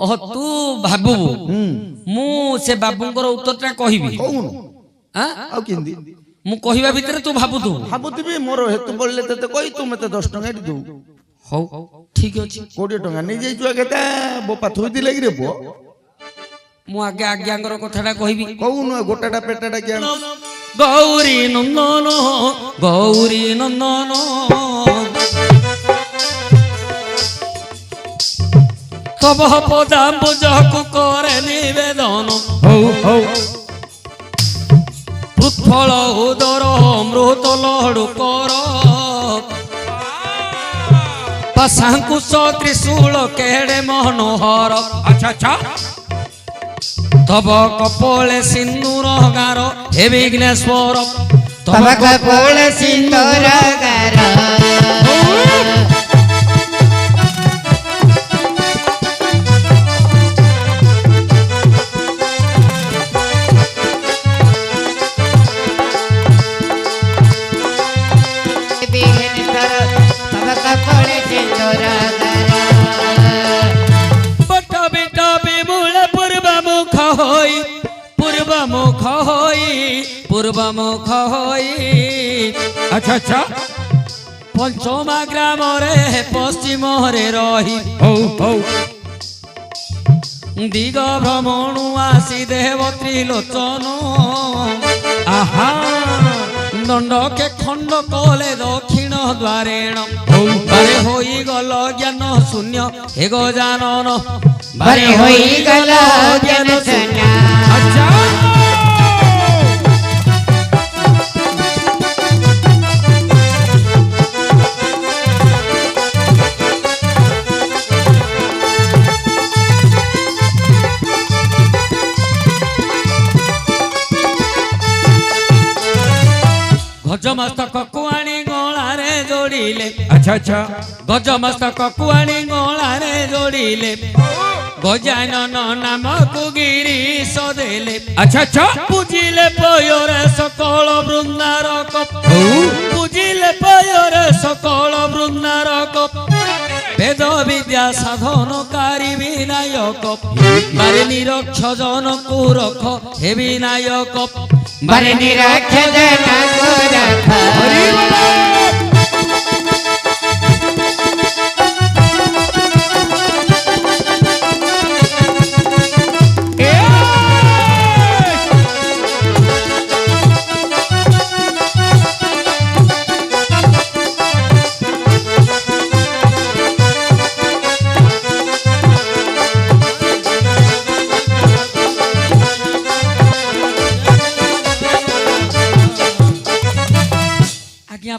ओह तू भाबू मु से बाबूंकर उत्तरटा कहिबी कहून हां आ किंदी मु कहिबा भितर तू भाबुतु भाबुतबी मोर हेतु बोलले तते कहि तू मते 10 टका दे हो ठीक अछि 20 टका नै जाई छु केता बोपा थोई दिले कि रे बो मु आगे आज्ञांगर कथाटा कहिबी कहून गोटाटा पेटाटा क्या गौरी नंदन तब पदाम्बुजकु करे निवेदन उत्फल उदर अमृत लहड़ु कर पाशांकुश त्रिशूल केड़े मनोहर अच्छा अच्छा तब कपोले सिंदूर गार हे विघ्नेश्वर तब कपोले सिंदूर गार पूर्वमुख होई अच्छा अच्छा पंचमा ग्राम रे पश्चिम रे रही दिग भ्रमणु आसी देव त्रिलोचन आहा दंड के खंड कले दक्षिण द्वारेण बारे होई गल ज्ञान शून्य हे गजानन बारे होई गल ज्ञान शून्य अच्छा गजमस्तक कुआणी गलारे जोड़िले अच्छा अच्छा गजमस्तक कुआणी गलारे जोड़िले गजानन नामक गिरीश देले अच्छा अच्छा पूजिले पयोरे सकल वृंदारक पूजिले पयोरे सकल वृंदारक वेद विद्या साधनकारी विनायक बारे निरक्ष जन को रख हे विनायक बारे निरक्ष जन को रख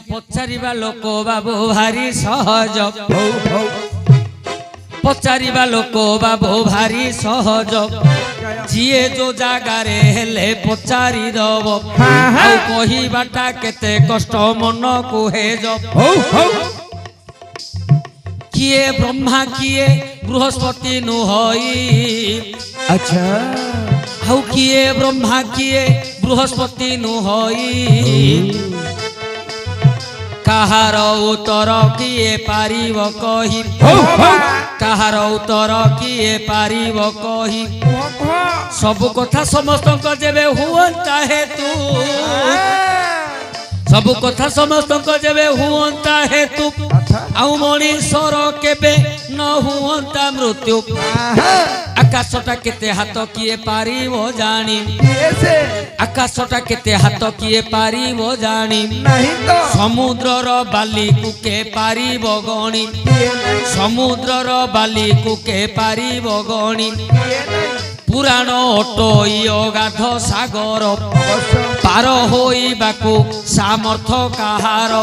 पचारिबा लोक बाबू भारी सहज पचारिबा लोक बाबू भारी सहज जिए जो जगार हेले पचारि दब आउ कहिबाटा केते कष्ट मन को हेज किए ब्रह्मा किए बृहस्पति नुहई अच्छा आउ किए ब्रह्मा किए बृहस्पति नुहई कहार उत्तर किए पारिब कहि कहार उत्तर किए पारिब कहि सब कथा समस्त जेबे हुअंता हेतु सब कथा समस्त जेबे हुअंता हेतु आउ मनीषर केबे न हुअंता मृत्यु आकाशटा केते हाथ किए पारिबो जानी आकाशटा केते हाथ किए पारिबो जानी समुद्रर बाली को के पारिबो गणी समुद्रर बाली को के पारिबो गणी पुराण अटई अगाध सागर पार होइबाकू सामर्थ काहार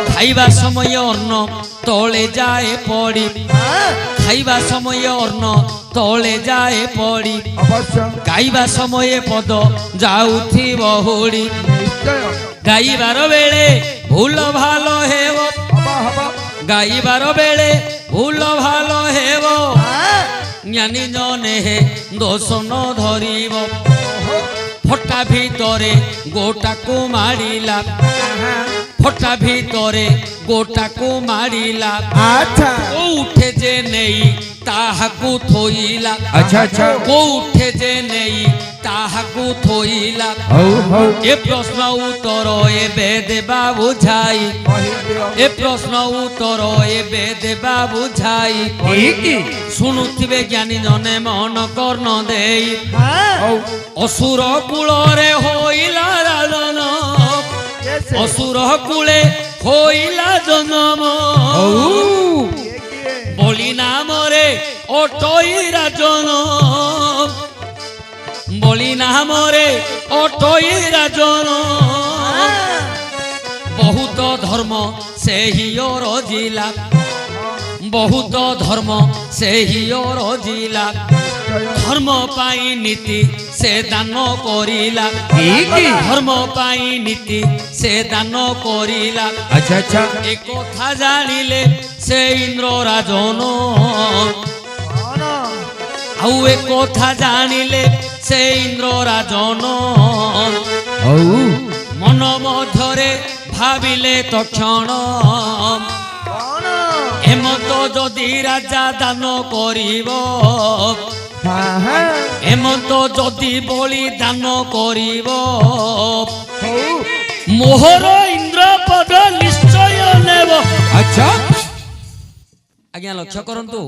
खाइबा समय अन्न तले जाए पड़ी खाइबा समय अन्न तले जाए पड़ी गाइबा समय पद जाउथी बहुड़ी गाइबार बेले भूल भाल हेब गाइबार बेले भूल भाल हेब ज्ञानी जने हे दोष न धरिब फटा भितरे गोटा को मारिला फटा भितरे गोटा को मारिला उठे जे नहीं ତାହାକୁ ଥୋଇଲା अच्छा अच्छा କୋଉଠେ ଯେ ନେଇ ତାହାକୁ ଥୋଇଲା ହଉ ହଉ ଏ ପ୍ରଶ୍ନ ଉତ୍ତର ଏବେ ଦେବା ବୁଝାଇ ଏ ପ୍ରଶ୍ନ ଉତ୍ତର ଏବେ ଦେବା ବୁଝାଇ ଶୁଣୁଥିବେ ଜ୍ଞାନୀ ଜନେ ମନ କର୍ଣ୍ଣ ଦେଇ ଅସୁର କୂଳରେ ହୋଇଲା ରାଜନ ଅସୁର କୂଳେ ହୋଇଲା ଜନମ বলি নামরে অটই রাজন বলি নামরে অটই রাজন বহুত ধর্ম সেই রজিলা বহুত ধর্ম সেই রজিলা ধর্ম পাই নীতি সে দান করিলা ধর্ম পাই নীতি সে দান করিলা अच्छा अच्छा এ কথা জানিলে সে ইন্দ্র রাজন আউ এ কথা জানিলে সে ইন্দ্র রাজন हऊ মন মধ্যরে ভাবিলে তক্ষণ এমত যদি রাজা দান করিব এমত যদি বলি দান করিব মোহর ইন্দ্র পদ নিশ্চয় নেব अच्छा আজ্ঞা লক্ষ্য করন্তু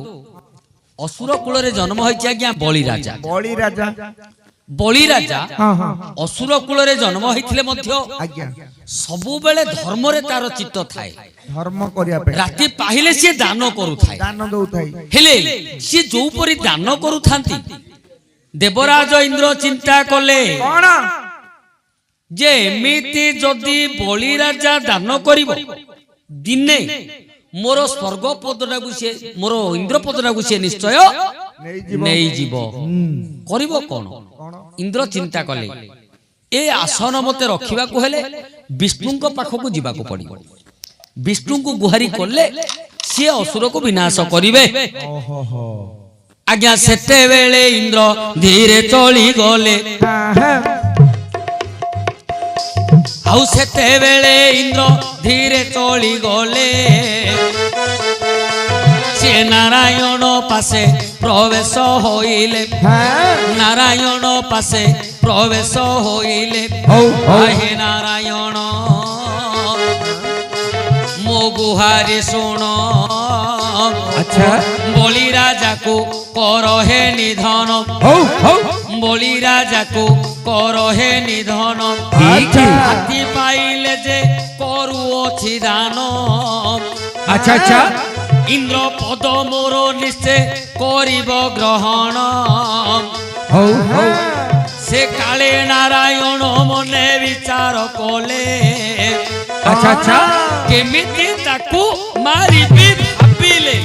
অসুর কূଳରେ জন্ম হয়েছে আজ্ঞা বলি রাজা बड़ी राजा বলি রাজা हाँ हाँ অসুর কূଳରେ জন্ম হয়েছিল মধ্য आज्ञा ସବୁବେଳେ ଧର୍ମରେ ତାର ଚିତ୍ତ ଥାଏ धर्म करिया पे ରାତି ପାହିଲେ ସିଏ ଦାନ କରୁଥାଏ दान दउथाई ହେଲେ ସିଏ ଯୋଉପରି ଦାନ କରୁଥାନ୍ତି ଦେବରାଜ ଇନ୍ଦ୍ର ଚିନ୍ତା କଲେ कौन ଯେ ଏମିତି ଯଦି ବଳି ରାଜା ଦାନ କରିବ ଦିନେ ମୋର ସ୍ୱର୍ଗ ପଦଟାକୁ ସିଏ ମୋର ଇନ୍ଦ୍ର ପଦଟାକୁ ସିଏ ନିଶ୍ଚୟ ନେଇଯିବ କରିବ କଣ ଇନ୍ଦ୍ର ଚିନ୍ତା କଲେ ଏ ଆସନ ମତେ ରଖିବାକୁ ହେଲେ ବିଷ୍ଣୁଙ୍କ ପାଖକୁ ଯିବାକୁ ପଡିବ ବିଷ୍ଣୁଙ୍କୁ ଗୁହାରି କଲେ ସିଏ ଅସୁରକୁ ବିନାଶ କରିବେ ଆଜ୍ଞା ସେତେବେଳେ ଇନ୍ଦ୍ର ଧୀରେ ଚଳି ଗଲେ ଆଉ ସେତେବେଳେ ଇନ୍ଦ୍ର ଧୀରେ ଚଳି ଗଲେ ସେ ନାରାୟଣ ପାଶେ ପ୍ରବେଶ ହୋଇଲେ ନାରାୟଣ ପାଶେ ପ୍ରବେଶ ହୋଇଲେ ହେ ନାରାୟଣ ମୋ ଗୁହାରି ଶୁଣ अच्छा বলি রাজাকু করহে নিধন বলি রাজাকু করহে নিধন হাতি পাইলে যে করুছি দান अच्छा अच्छा ইন্দ্র পদ মোর নিশ্চয় করিব গ্রহণ हऊ हऊ সে কালে নারায়ণ মনে বিচার কলে अच्छा अच्छा কেমিতি তাকু মারিবি ভাবিলে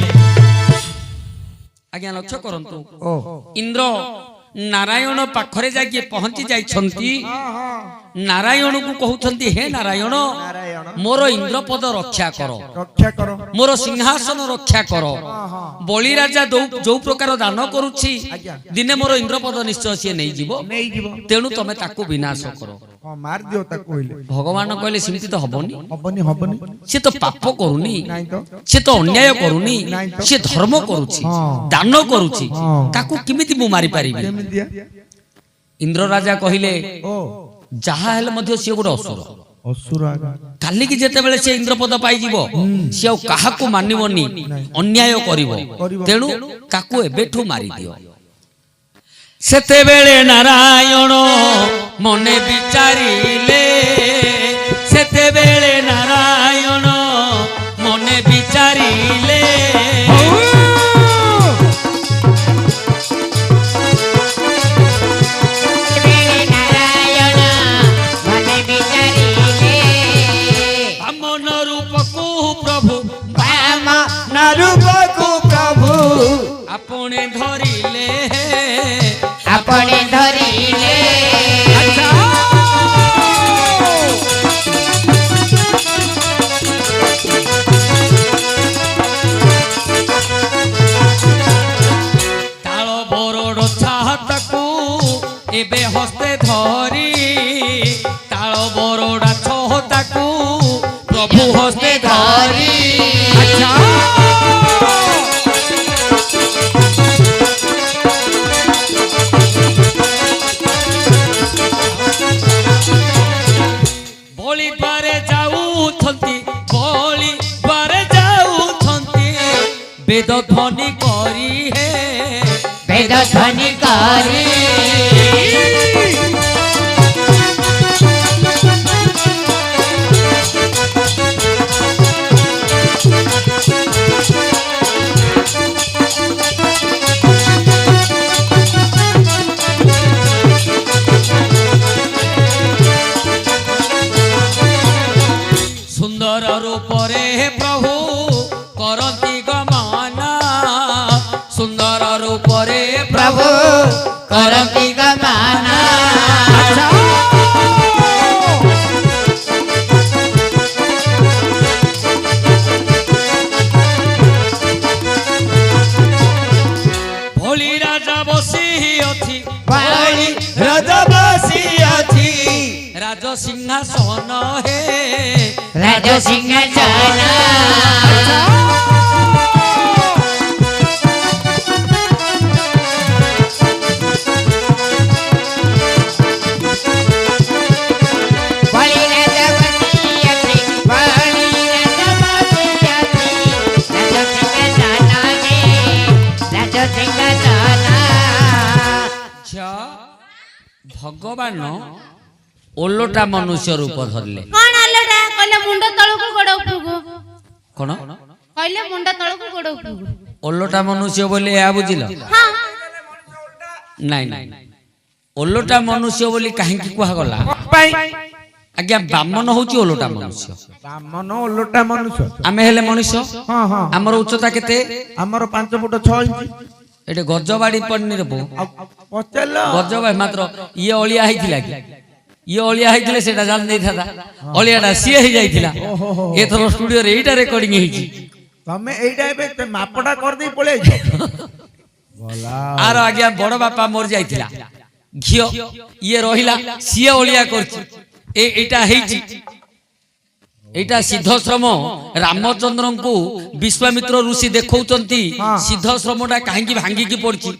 আজ্ঞা লক্ষ্য করন্তু ओ ইন্দ্র নারায়ণ পাখরে যাই পৌঁছি যাইছন্তি নারায়ণକୁ କହୁଛନ୍ତି ହେ ନାରାୟଣ ମୋର ଇନ୍ଦ୍ରପଦ ରକ୍ଷା କର रक्षा करो ମୋର ସିଂହାସନ ରକ୍ଷା କର ବଳି ରାଜା ଯୋଉ ପ୍ରକାର ଦାନ କରୁଛି ଦିନେ ମୋର ଇନ୍ଦ୍ରପଦ ନିଶ୍ଚୟ ସିଏ ନେଇଯିବ नहीं जीव ତେଣୁ ତମେ ତାକୁ ବିନାଶ କର हां मार दियो ताको कहले ଭଗବାନ କହିଲେ ସେମିତି ତ ହବନି हबनी हबनी ସେ ତ ପାପ କରୁନି नहीं तो ସେ ତ ଅନ୍ୟାୟ କରୁନି ସେ ଧର୍ମ କରୁଛି ଦାନ କରୁଛି ତାକୁ କେମିତି ମୁଁ ମାରି ପାରିବି केमि दिया ଇନ୍ଦ୍ର ରାଜା କହିଲେ ओ ଯାହା ହେଲେ ମଧ୍ୟ ସିଏ ଗୋଟେ ଅସୁର असुर आगा କାଲିକି ଯେତେବେଳେ ସେ ଇନ୍ଦ୍ରପଦ ପାଇଯିବ ସିଏ ଆଉ କାହାକୁ ମାନିବନି ଅନ୍ୟାୟ କରିବ ତେଣୁ ତାକୁ ଏବେଠୁ ମାରିଦିଅ ସେତେବେଳେ ନାରାୟଣ ମନେ ବିଚାରିଲେ ସେତେବେଳେ ନାରାୟଣ ମନେ ବିଚାରିଲେ ନାରାୟଣ ମନେ ବିଚାରିଲେ ବାମନ ରୂପକୁ ପ୍ରଭୁ ବାମନ ରୂପକୁ ପ୍ରଭୁ ଆପଣେ ଧରିଲେ ଆପଣି ଧରିଲେ ତାଳ ବରଡ଼ ଛାତକୁ ଏବେ ହସ୍ତେ ଧରି ତାଳ ବରଡ଼ା ଛହତାକୁ ପ୍ରଭୁ ହସ୍ତେ ଧରି ଧ୍ୱନି କରି ସୁନ୍ଦର ରୂପରେ ପ୍ରଭୁ କରନ୍ତି ଗମନ ସୁନ୍ଦର ରୂପରେ ପ୍ରଭୁ କରନ୍ତି ଗମନ ଭଳି ରାଜା ବସିଅଛି ଭଳି ରାଜା ବସିଅଛି ରାଜ ସିଂହାସନ ହେ ରାଜ ସିଂହାସନ ଭଳି ରାଜା ବସିଅଛି ଭଳି ରାଜା ବସିଅଛି ରାଜ ସିଂହାସନ ହେ ରାଜ ସିଂହାସନ ଝିଅ ଭଗବାନ ଓଲଟା ମନୁଷ୍ୟ ରୂପ ଧରିଲେ କଣ ଆଲୋଟା କହିଲେ ମୁଣ୍ଡ ତଳକୁ ଗୋଡ ଉପରକୁ କଣ କହିଲେ ମୁଣ୍ଡ ତଳକୁ ଗୋଡ ଉପରକୁ ଓଲଟା ମନୁଷ୍ୟ ବୋଲି ଏହା ବୁଝିଲ ହଁ ନାଇଁ ନାଇଁ ଓଲଟା ମନୁଷ୍ୟ ବୋଲି କାହିଁକି କୁହାଗଲା ଆଜ୍ଞା ବାମନ ହଉଛି ଓଲଟା ମନୁଷ୍ୟ ବାମନ ଓଲଟା ମନୁଷ୍ୟ ଆମେ ହେଲେ ମଣିଷ ହଁ ହଁ ଆମର ଉଚ୍ଚତା କେତେ ଆମର 5 ଫୁଟ 6 ଇଞ୍ଚ ଏଠି ଗଜବାଡି ପଡିନିରେ ବୋ ପଚାରିଲ ଗଜବାଡି ମାତ୍ର ଇଏ ଅଳିଆ ହେଇଥିଲା କି ଇଏ ଅଳିଆ ହେଇଥିଲେ ସେଟା ଜାଣି ଦେଇଥାନ୍ତା ଅଳିଆଟା ସିଏ ହେଇଯାଇଥିଲା ଏଥର ଷ୍ଟୁଡିଓରେ ଏଇଟା ରେକର୍ଡିଂ ହେଇଛି ତମେ ଏଇଟା ଏବେ ମାପଟା କରିଦେଇ ପଳେଇ ଆଇଛ ଭଲା ଆର ଆଜ୍ଞା ବଡ ବାପା ମରି ଯାଇଥିଲା ଘିଅ ଇଏ ରହିଲା ସିଏ ଅଳିଆ କରିଛି ଏଇଟା ହେଇଛି ଏଇଟା ସିଦ୍ଧଶ୍ରମ ରାମଚନ୍ଦ୍ରଙ୍କୁ ବିଶ୍ୱାମିତ୍ର ଋଷି ଦେଖଉଛନ୍ତି ସିଦ୍ଧଶ୍ରମଟା କାହିଁକି ଭାଙ୍ଗିକି ପଡିଛି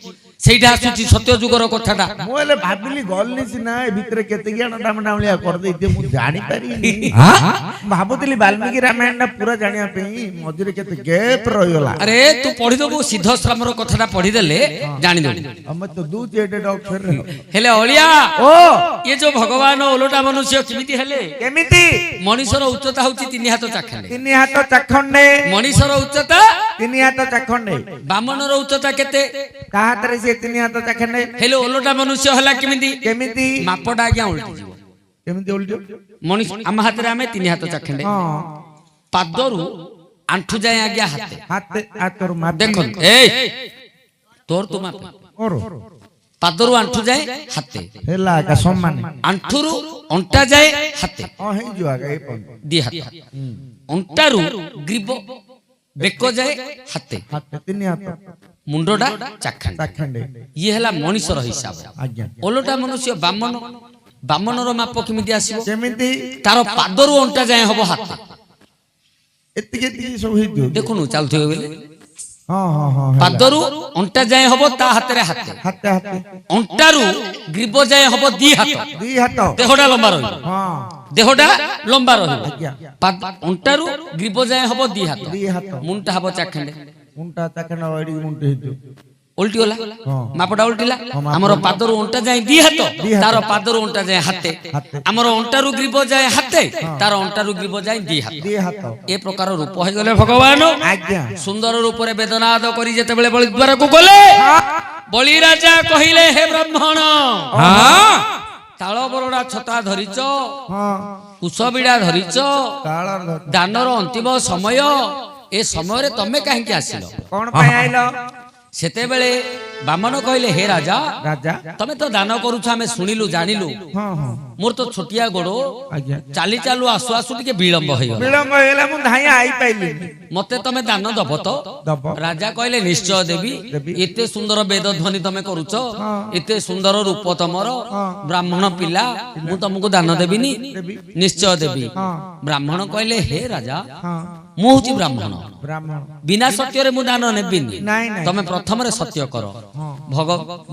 ସେଇଟା ଆସୁଛି ସତ୍ୟ ଯୁଗର କଥାଟା ମୁଁ ହେଲେ ଭାବିଲି ଗଲନି ସିନା ଏ ଭିତରେ କେତେ ଜ୍ଞାନ ଡାମଡାଉଳିଆ କରିଦେଇଥିବେ ମୁଁ ଜାଣିପାରିନି ଭାବୁଥିଲି ବାଲ୍ମୀକି ରାମାୟଣଟା ପୁରା ଜାଣିବା ପାଇଁ ମଝିରେ କେତେ ଗ୍ୟାପ୍ ରହିଗଲା ଆରେ ତୁ ପଢିଦବୁ ସିଦ୍ଧଶ୍ରମର କଥାଟା ପଢିଦେଲେ ଜାଣିଦବୁ ଆମେ ତ ଦଉଛେ ଏଟେ ଅକ୍ଷର ହେଲେ ଅଳିଆ ଓ ଇଏ ଯୋଉ ଭଗବାନ ଓଲଟା ମନୁଷ୍ୟ କେମିତି ହେଲେ କେମିତି ମଣିଷର ଉଚ୍ଚତା ହଉଛି 3 ହାତ ଚାଖଣ୍ଡେ 3 ହାତ ଚାଖଣ୍ଡେ ମଣିଷର ଉଚ୍ଚତା 3 ହାତ ଚାଖଣ୍ଡେ ବାମନର ଉଚ୍ଚତା କେତେ ତା ହାତରେ ସେ 3 ହାତ ଚାଖଣ୍ଡେ ହେଲେ ଓଲଟା ମନୁଷ୍ୟ ହେଲା କେମିତି କେମିତି ମାପଟା ଆଜ୍ଞା ଉଲ୍ଟି ଯିବ କେମିତି ଓଲଟି ମଣିଷ ଆମ ହାତରେ ଆମେ 3 ହାତ ଚାଖଣ୍ଡେ ହଁ ପାଦରୁ ଆଣ୍ଠୁ ଯାଏ ଆଜ୍ଞା ହାତେ ହାତେ ହାତର ମାପ ଦେଖନ୍ତୁ ଏଇ ତୋର ତୁ ମାପ ଓର ପାଦରୁ ଆଣ୍ଠୁ ଯାଏ ହାତେ ହେଲା ଆକା ସମାନ ଆଣ୍ଠୁରୁ ଅଣ୍ଟା ଯାଏ ହାତେ ହେଇଯିବ ଆକା ଏ ପର୍ଯ୍ୟନ୍ତ 2 ହାତ ଅଣ୍ଟାରୁ ଗ୍ରୀବ ବେକ ଯାଏ ହାତେ ହାତେ 3 ହାତ ମୁଣ୍ଡଟା ଚାଖଣ୍ଡେ ଚାଖଣ୍ଡେ ଇଏ ହେଲା ମଣିଷର ହିସାବ ଆଜ୍ଞା ଓଲଟା ମନୁଷ୍ୟ ବାମନ ବାମନର ମାପ କେମିତି ଆସିବ କେମିତି ତାର ପାଦରୁ ଅଣ୍ଟା ଯାଏ ହବ ହାତେ ଏତିକି ଏତିକି ସବୁ ହେଇଯିବ ଦେଖୁନୁ ଚାଲୁଥିବ ବୋଲି ହଁ ହଁ ହଁ ପାଦରୁ ଅଣ୍ଟା ଯାଏ ହବ ତା ହାତରେ ହାତେ ହାତେ ହାତେ ଅଣ୍ଟାରୁ ଗ୍ରୀବ ଯାଏ ହବ 2 ହାତ 2 ହାତ ଦେହଟା ଲମ୍ବା ରହିବ ହଁ ଦେହଟା ଲମ୍ବା ରହିବ ଆଜ୍ଞା ଅଣ୍ଟାରୁ ଗ୍ରୀବ ଯାଏ ହବ 2 ହାତ 2 ହାତ ମୁଣ୍ଡଟା ହବ ଚାଖଣ୍ଡେ ମୁଣ୍ଡଟା ଚାଖଣ୍ଡ ଏଡିକି ମୁଣ୍ଡ ହେଇଯିବ उल्टी होला हाँ। मापटा उल्टीला हमर पादर उंटा जाय दी हाथ तार पादर उंटा जाय हाथे हमर अंटारु ग्रीब जाय हाथे तार अंटारु ग्रीब जाय दी हाथ ए प्रकार रूप होय गले भगवान आज्ञा सुंदर रूप रे वेदनाद करी जेते बेले बलि द्वार को गले बलि राजा कहिले हे ब्राह्मण हां ताळ बरडा छता धरिच हां कुसबिडा धरिच ताळर दानर अंतिम समय ए समय रे तमे काहे के आसिलो कोन पय आइलो सेते बेले बामन कहले हे राजा राजा तमे तो दान करूछ हमें सुनिलु जानिलु हां हां मोर तो छोटिया गोड़ो आज्ञा चाली चालू आसु आसु टिके विलंब होय विलंब हेला मु धाई आई पाइली मते तमे दान दब तो दब राजा कहले निश्चय देवी एते सुंदर वेद ध्वनि तमे करूछ एते सुंदर रूप तमर ब्राह्मण पिला मु तुमको दान देबिनी निश्चय देवी ब्राह्मण कहले हे राजा मु होची ब्राह्मण ब्राह्मण बिना सत्य रे मु दान नेबिनी नाइ नाइ तमे प्रथम रे सत्य कर भग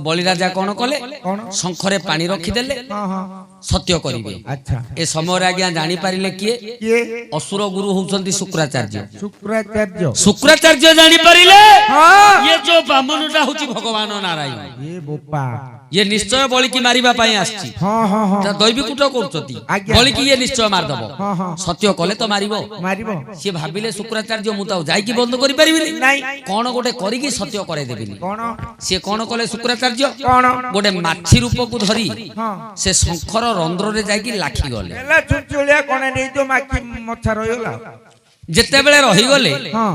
बलि राजा कोन कले शंखरे पानी रखी देले हां हां ସତ୍ୟ କରିବେ। ଆଚ୍ଛା ଏ ସମୟରେ ଆଜ୍ଞା ଜାଣିପାରିଲେ କିଏ? କିଏ? ଅସୁର ଗୁରୁ ହଉଛନ୍ତି ଶୁକ୍ରାଚାର୍ଯ୍ୟ। ଶୁକ୍ରାଚାର୍ଯ୍ୟ। ଶୁକ୍ରାଚାର୍ଯ୍ୟ ଜାଣିପାରିଲେ ହଁ ଇଏ ଯୋଉ ବାମନଟା ହଉଛି ଭଗବାନ ନାରାୟଣ, ଏ ବୋପା। ଇଏ ନିଶ୍ଚୟ ବଳିକି ମାରିବା ପାଇଁ ଆସିଛି। ହଁ ହଁ ହଁ ଦୈବିକୂଟ କରୁଛନ୍ତି, ଆଜ୍ଞା। ବଳିକି ଇଏ ନିଶ୍ଚୟ ମାରିଦବ। ହଁ ହଁ ସତ୍ୟ କଲେ ତ ମାରିବ। ମାରିବ। ସିଏ ଭାବିଲେ ଶୁକ୍ରାଚାର୍ଯ୍ୟ ମୁଁ ତ ଆଉ ଯାଇକି ବନ୍ଦ କରିପାରିବିନି, ନାଇଁ। କଣ ଗୋଟେ କରିକି ସତ୍ୟ କରେଇଦେବିନି। କଣ? ସିଏ କଣ କଲେ ଶୁକ୍ରାଚାର୍ଯ୍ୟ? କଣ? ଗୋଟେ ମାଛି ରୂପକୁ ଧରି ହଁ ସେ ଶଙ୍ଖର ରନ୍ଧ୍ରରେ ଯାଇକି ଲାଖି ଗଲେ। ହେଲା ଚୁଚୁଳିଆ କଣ ନେଇଯିବ ମାକି ମଛା ରହିଗଲା। ଯେତେବେଳେ ରହିଗଲେ ହଁ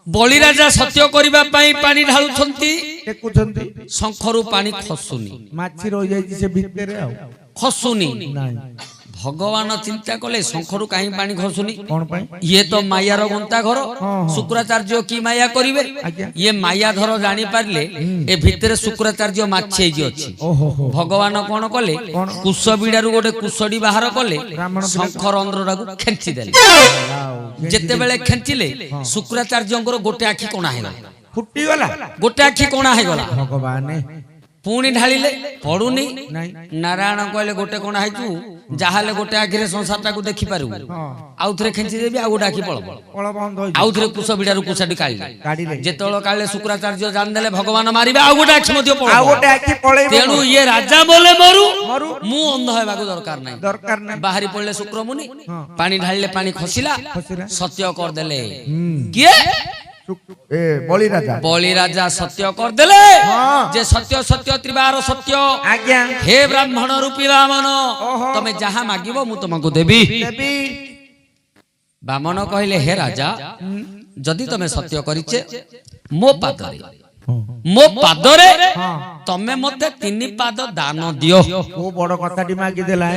ବଳିରାଜା ସତ୍ୟ କରିବା ପାଇଁ ପାଣି ଢାଳୁଛନ୍ତି, ଟେକୁଛନ୍ତି, ଶଙ୍ଖରୁ ପାଣି ଖସୁନି, ମାଛି ରହିଯାଇଛି ସେ ଭିତରେ ଆଉ ଖସୁନି। ନାଇଁ। ଭଗବାନ ଚିନ୍ତା କଲେ ଶଙ୍ଖରୁ କାହିଁ ପାଣି ଖସୁନି? କଣ ପାଇଁ? ଇଏ ତ ମାୟାର ଗନ୍ତା ଘର, ହଁ। ଶୁକ୍ରାଚାର୍ଯ୍ୟ କି ମାୟା କରିବେ? ଆଜ୍ଞା। ଇଏ ମାୟା ଧର ଜାଣିପାରିଲେ ଏ ଭିତରେ ଶୁକ୍ରାଚାର୍ଯ୍ୟ ମାଛି ହେଇକି ଅଛି। ଓହୋ ହୋ। ଭଗବାନ କଣ କଲେ? କଣ? କୁଶ ବିଡାରୁ ଗୋଟେ କୁଶଡି ବାହାର କଲେ, ବ୍ରାହ୍ମଣ ପିଲା- ଶଙ୍ଖ ରନ୍ଧ୍ରଟାକୁ ଖେଞ୍ଚି ଦେଲେ। ଆଉ ଯେତେବେଳେ ଖେଞ୍ଚିଲେ ଶୁକ୍ରାଚାର୍ଯ୍ୟଙ୍କର ଗୋଟେ ଆଖି କଣା ହେଇଗଲା, ଫୁଟିଗଲା। ଗୋଟେ ଆଖି କଣା ହେଇଗଲା। ଭଗବାନ ପୁଣି ଢାଳିଲେ, ପଡୁନି। ନାଇଁ। ନାରାୟଣ କହିଲେ ଗୋଟେ କଣା ହେଇଛୁ, ଯାହାହେଲେ ଗୋଟେ ଆଖିରେ ସଂସାରଟାକୁ ଦେଖିପାରିବୁ, ଆଉ ଥରେ ଖେଞ୍ଚି ଦେବି, ଆଉ ଗୋଟେ ଆଖି ପଳବ। କଳ ବନ୍ଦ ହୋଇଛି। ଆଉ ଥରେ କୁଶ ବିଡାରୁ କୁଶଟି କାଢିଲେ। କାଢିଲେ। ଯେତେବେଳେ କାଢିଲେ ଶୁକ୍ରାଚାର୍ଯ୍ୟ ଜାଣିଦେଲେ ଭଗବାନ ମାରିବେ, ଆଉ ଗୋଟେ ଆଖି ମଧ୍ୟ ଆଉ ପଳବ। ଗୋଟେ ଆଖି ପଳେଇବ। ତେଣୁ ଇଏ ରାଜା ବୋଲେ ମରୁ, ମରୁ। ମୁଁ ଅନ୍ଧ ହେବାକୁ ଦରକାର ନାହିଁ। ଦରକାର ନାହିଁ। ବାହାରି ପଡିଲେ ଶୁକ୍ରମୁନି, ପାଣି ଢାଳିଲେ, ପାଣି ଖସିଲା, ଖସିଲା। ସତ୍ୟ କରିଦେଲେ। କିଏ? ଏ ବଳି ରାଜା। ବଳି ରାଜା ସତ୍ୟ କରିଦେଲେ ହଁ। ଯେ ସତ୍ୟ ସତ୍ୟ ତ୍ରିବାର ସତ୍ୟ। ଆଜ୍ଞା। ହେ ବ୍ରାହ୍ମଣ ରୂପୀ ବାମନ, ଓହୋ। ତମେ ଯାହା ମାଗିବ ମୁଁ ତମକୁ ଦେବି। ଦେବି। ବାମନ କହିଲେ, ହେ ରାଜା, ଯଦି ତମେ ସତ୍ୟ କରିଛେ ମୋ ପାଦରେ, ମୋ ପାଦରେ ତମେ ମତେ 3 ପାଦ ଦାନ ଦିଅ। କୋଉ ବଡ କଥାଟି ମାଗିଦେଲା।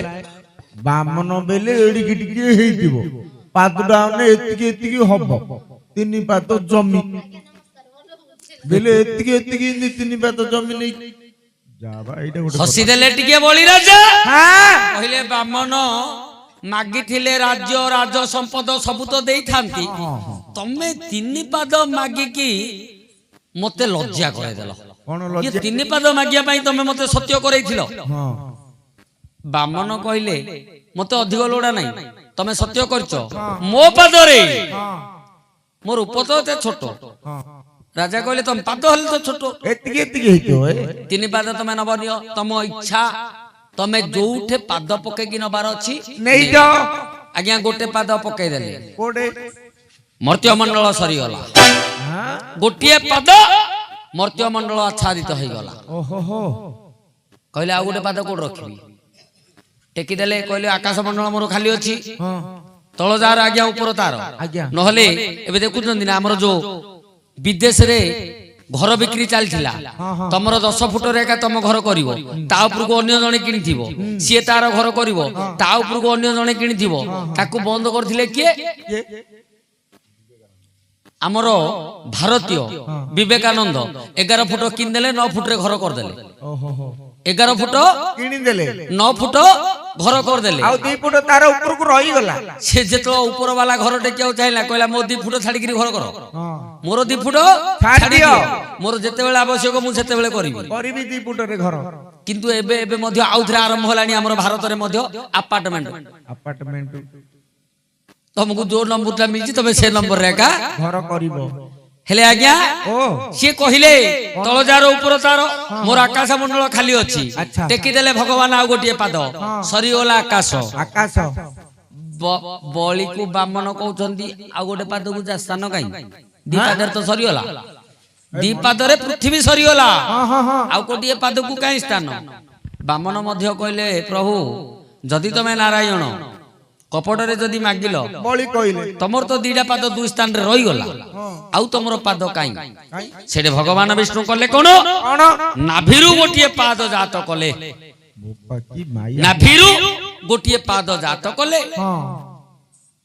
ବାମନ ବେଲେ ଏଡିକି ଟିକେ ହେଇଥିବ, ପାଦଟା ଏତିକି ଏତିକି ହବ, 3 ପାଦ ଜମି ବେଲେ ଏତିକି ଏତିକି 3 ପାଦ ଜମି ନେଇ ଯାବା। ଏଇଟା ଗୋଟେ ହସିଦେଲେ ଟିକେ ବଳି ରାଜା, ହଁ କହିଲେ ବାମନ ମାଗିଥିଲେ ରାଜ୍ୟ ରାଜ ସମ୍ପଦ ସବୁ ତ ଦେଇଥାନ୍ତି, ତମେ 3 ପାଦ ମାଗିକି ମତେ ଲଜ୍ଜା କରେଇଦେଲ। କଣ ଇଏ ଲଜ୍ଜା? 3 ପାଦ ମାଗିବା ପାଇଁ ତମେ ମତେ ସତ୍ୟ କରେଇଥିଲ। ହଁ ବାମନ କହିଲେ, ମତେ ଅଧିକ ଲୋଡ଼ା ନାହିଁ, ତମେ ସତ୍ୟ କରିଛ ମୋ ପାଦରେ, ମୋ ରୂପ ତ ଏତେ ଛୋଟ। ରାଜା କହିଲେ, ତମ ପାଦ ହେଲେ ତ ଛୋଟ, ଏତିକି ଏତିକି ହେଇଥିବ। 3 ପାଦ ତମେ ନବ ନିଅ, ତମ ଇଚ୍ଛା, ତମେ ଯୋଉଠି ପାଦ ପକେଇକି ନବାର ଅଛି ନେଇଯାଅ। ଆଜ୍ଞା ଗୋଟେ ପାଦ ପକେଇଦେଲେ, କୋଡେ ମର୍ତ୍ତ୍ୟମଣ୍ଡଳ ସରିଗଲା। ଗୋଟିଏ ପାଦ ମର୍ତ୍ତ୍ୟମଣ୍ଡଳ ଆଚ୍ଛାଦିତ ହେଇଗଲା। ଓହୋ ହୋ। କହିଲେ ଆଉ ଗୋଟେ ପାଦ କୋଉଠି ରଖିବି? ଟେକିଦେଲେ, କହିଲେ ଆକାଶ ମଣ୍ଡଳ ମୋର ଖାଲି ଅଛି, ତଳ ଯାହାର ଆଜ୍ଞା ଉପର ତାର। ଆଜ୍ଞା। ନହେଲେ ଏବେ ଦେଖୁଛନ୍ତି ନା ଆମର ଯୋଉ ବିଦେଶରେ ଘର ବିକ୍ରି ଚାଲିଥିଲା, ତମର 10 ଫୁଟରେ ଏକା ତମ ଘର କରିବ, ତା ଉପରକୁ ଅନ୍ୟ ଜଣେ କିଣିଥିବ, ସିଏ ତାର ଘର କରିବ, ତା ଉପରକୁ ଅନ୍ୟ ଜଣେ କିଣିଥିବ, ତାକୁ ବନ୍ଦ କରିଥିଲେ କିଏ? ଆମର ଭାରତୀୟ ବିବେକାନନ୍ଦ 11 ଫୁଟ କିଣିଦେଲେ, 9 ଫୁଟରେ ଘର କରିଦେଲେ। 11 ଫୁଟ କିଣିଦେଲେ, 9 ଫୁଟ ଘର କରିଦେଲେ। ଆଉ 2 ଫୁଟ ତାର ଉପରକୁ ରହିଗଲା। ସେ ଯେତେବେଳେ ଉପର ବାଲା ଘର ଟେକିବାକୁ ଚାହିଁଲା, କହିଲା ମୋ 2 ଫୁଟ ଛାଡିକିରି ଘର କର, ମୋର 2 ଫୁଟ ଛାଡି ଦିଅ, ମୋର ଯେତେବେଳେ ଆବଶ୍ୟକ ମୁଁ ସେତେବେଳେ କରିବି। 2 ଫୁଟରେ ଘର। କିନ୍ତୁ ଏବେ ଏବେ ମଧ୍ୟ ଆଉଥରେ ଆରମ୍ଭ ହେଲାଣି ଆମର ଭାରତରେ ମଧ୍ୟ ଆପାର୍ଟମେଣ୍ଟ। ତମକୁ ଯୋଉ ନମ୍ବରଟା ମିଳିଛି ତମେ ସେ ନମ୍ବରରେ ଏକା ଘର କରିବ। ହେଲେ ଆଜ୍ଞା ସିଏ କହିଲେ, ତଳ ଯାର ଉପର ତାର, ମୋର ଆକାଶ ମଣ୍ଡଳ ଖାଲି ଅଛି, ଟେକିଦେଲେ ଭଗବାନ ଆଉ ଗୋଟିଏ ପାଦ, ସରିଗଲା ଆକାଶ। ଆକାଶ ବଳିକୁ ବାମନ କହୁଛନ୍ତି, ଆଉ ଗୋଟେ ପାଦକୁ ଯା ସ୍ଥାନ କାହିଁ? 2 ପାଦରେ ତ ସରିଗଲା, 2 ପାଦରେ ପୃଥିବୀ ସରିଗଲା, ଆଉ ଗୋଟିଏ ପାଦକୁ କାହିଁ ସ୍ଥାନ? ବାମନ ମଧ୍ୟ କହିଲେ, ପ୍ରଭୁ ଯଦି ତମେ ନାରାୟଣ, କପଟରେ ଯଦି ମାଗିଲ, ବଳି କହିଲେ, ତମର ତ 2ଟା ପାଦ 2 ସ୍ଥାନରେ ରହିଗଲା, ଆଉ ତମର ପାଦ କାହିଁ? ସେଠି ଭଗବାନ ବିଷ୍ଣୁ କଲେ କଣ? ନାଭିରୁ ଗୋଟିଏ ପାଦ ଜାତ କଲେ, ନାଭିରୁ ଗୋଟିଏ ପାଦ ଜାତ କଲେ।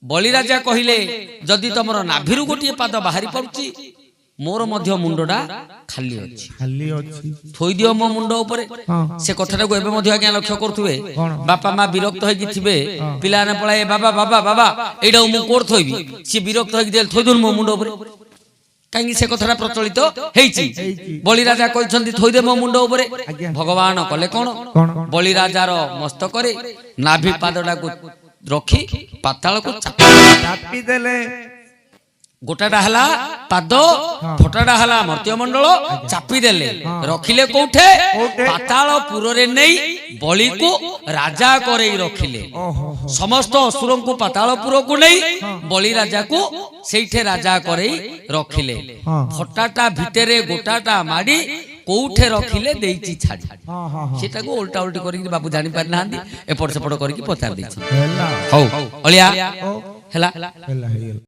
ବଳିରାଜା କହିଲେ, ଯଦି ତମର ନାଭିରୁ ଗୋଟିଏ ପାଦ ବାହାରି ପଡୁଛି, ମୋର ମଧ୍ୟ ମୁଣ୍ଡଟା ଖାଲି ଅଛି, ଥୋଇଦିଅ ମୋ ମୁଣ୍ଡ ଉପରେ। ସେ କଥାଟାକୁ ଏବେ ମଧ୍ୟ ଆଜ୍ଞା ଲକ୍ଷ୍ୟ କରୁଥିବେ, ବାପା ମା ବିରକ୍ତ ହେଇକି ଥିବେ, ପିଲାମାନେ ପଳାଏ, ବାବା ବାବା ବାବା ଏଇଟାକୁ ମୁଁ କୋଉଠି ଥୋଇବି, ସିଏ ବିରକ୍ତ ହେଇକି ଥୋଇଦଉନ ମୋ ମୁଣ୍ଡ ଉପରେ। କାହିଁକି ସେ କଥାଟା ପ୍ରଚଳିତ ହେଇଛି। ହେଇଛି। ବଳି ରାଜା କହିଛନ୍ତି ଥୋଇଦେ ମୋ ମୁଣ୍ଡ ଉପରେ। ଆଜ୍ଞା। ଭଗବାନ କଲେ କଣ? କଣ? ବଳି ରାଜାର ମସ୍ତକରେ ନାଭି ପାଦଟାକୁ ରଖି ପାତାଳକୁ ଚାପି ଚାପି ଦେଲେ। ଗୋଟାଟା ହେଲା ପାଦ, ଫଟାଟା ହେଲା ମର୍ତ୍ତ୍ୟମଣ୍ଡଳ, ଚାପି ଦେଲେ। ରଖିଲେ କୋଉଠେ? କୋଉଠେ? ପାତାଳ ପୁରରେ ନେଇ ବଳିକୁ ରାଜା କରେଇ ରଖିଲେ। ଓହୋ ସମସ୍ତ ଅସୁରଙ୍କୁ ପାତାଳପୁରକୁ ନେଇ ବଳି ରାଜାକୁ ସେଇଠି ରାଜା କରେଇ ରଖିଲେ। ହଁ। ଫଟାଟା ଭିତରେ ଗୋଟାଟା ମାଡି କୋଉଠେ ରଖିଲେ ଦେଇଛି ଛାଡି। ହଁ ହଁ ହଁ ସେଟାକୁ ଓଲଟା ଓଲଟି କରିକି ବାବୁ ଜାଣି ପାରିନାହାନ୍ତି, ଏପଟ ସେପଟ କରିକି ପଚାରି ଦେଇଛନ୍ତି। ହେଲା ହଉ ଅଳିଆ ଓ ହେଲା। ହେଲା ହେଇଗଲା।